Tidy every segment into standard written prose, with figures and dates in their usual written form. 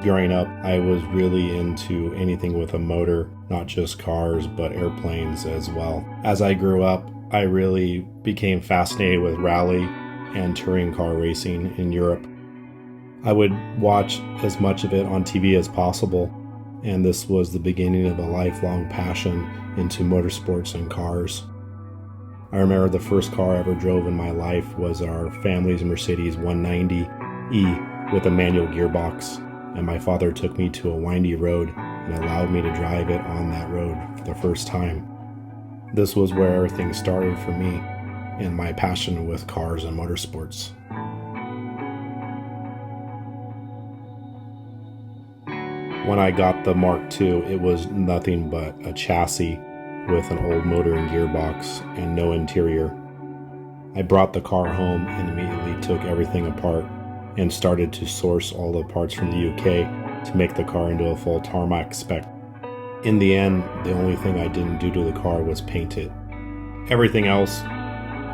Growing up, I was really into anything with a motor, not just cars, but airplanes as well. As I grew up, I really became fascinated with rally and touring car racing in Europe. I would watch as much of it on TV as possible, and this was the beginning of a lifelong passion into motorsports and cars. I remember the first car I ever drove in my life was our family's Mercedes 190E with a manual gearbox, and my father took me to a windy road and allowed me to drive it on that road for the first time. This was where everything started for me and my passion with cars and motorsports. When I got the Mark II, it was nothing but a chassis with an old motor and gearbox and no interior. I brought the car home and immediately took everything apart and started to source all the parts from the UK to make the car into a full Tarmac spec. In the end, the only thing I didn't do to the car was paint it. Everything else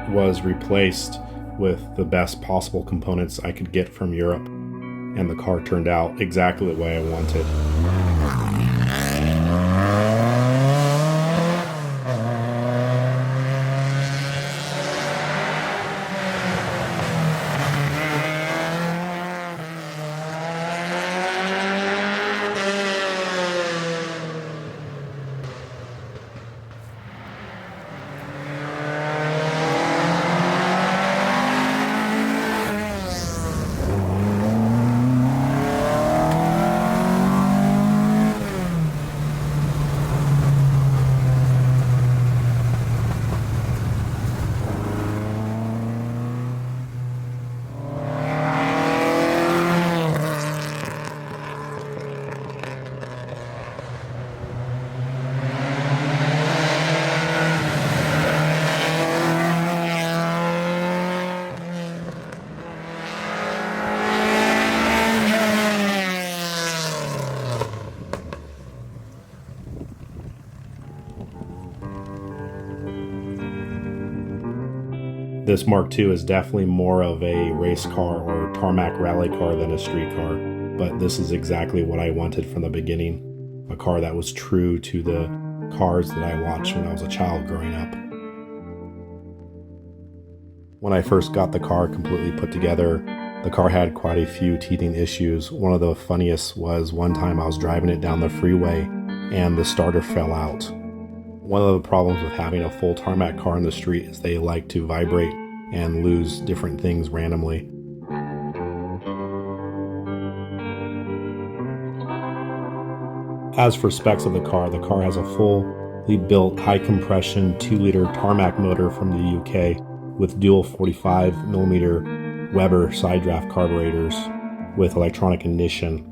was replaced with the best possible components I could get from Europe, and the car turned out exactly the way I wanted. This Mark II is definitely more of a race car or tarmac rally car than a street car, but this is exactly what I wanted from the beginning, a car that was true to the cars that I watched when I was a child growing up. When I first got the car completely put together, the car had quite a few teething issues. One of the funniest was one time I was driving it down the freeway and the starter fell out. One of the problems with having a full tarmac car in the street is they like to vibrate and lose different things randomly. As for specs of the car has a fully built high compression 2-liter tarmac motor from the UK with dual 45mm Weber side draft carburetors with electronic ignition.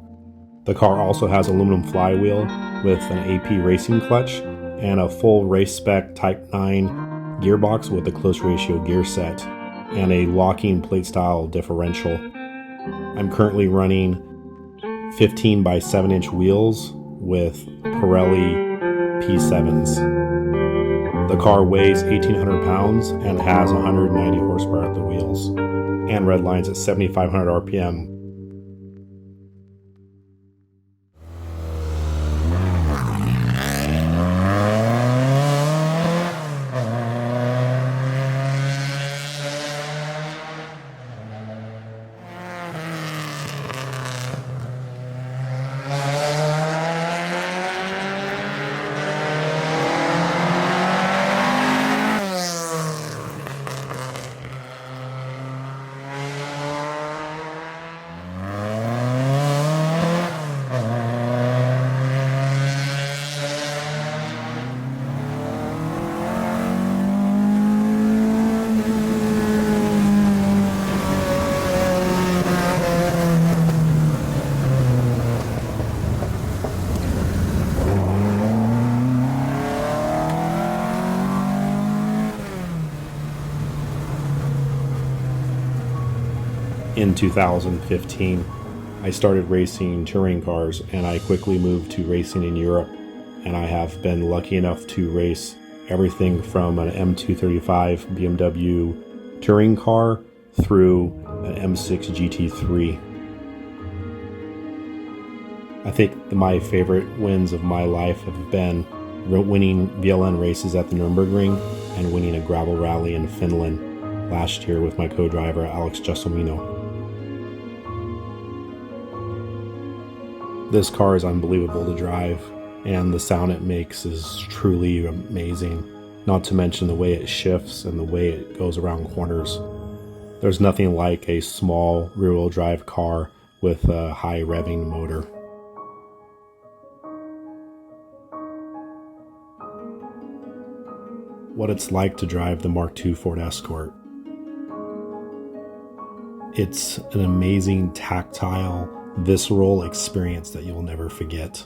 The car also has aluminum flywheel with an AP racing clutch and a full race-spec Type 9 gearbox with a close ratio gear set and a locking plate-style differential. I'm currently running 15 by 7-inch wheels with Pirelli P7s. The car weighs 1,800 pounds and has 190 horsepower at the wheels and redlines at 7,500 RPM. In 2015, I started racing touring cars and I quickly moved to racing in Europe, and I have been lucky enough to race everything from an M235 BMW touring car through an M6 GT3. I think my favorite wins of my life have been winning VLN races at the Nürburgring and winning a gravel rally in Finland last year with my co-driver Alex Gessolmino. This car is unbelievable to drive, and the sound it makes is truly amazing, not to mention the way it shifts and the way it goes around corners. There's nothing like a small rear-wheel drive car with a high revving motor. What it's like to drive the Mark II Ford Escort. It's an amazing, tactile, visceral experience that you'll never forget.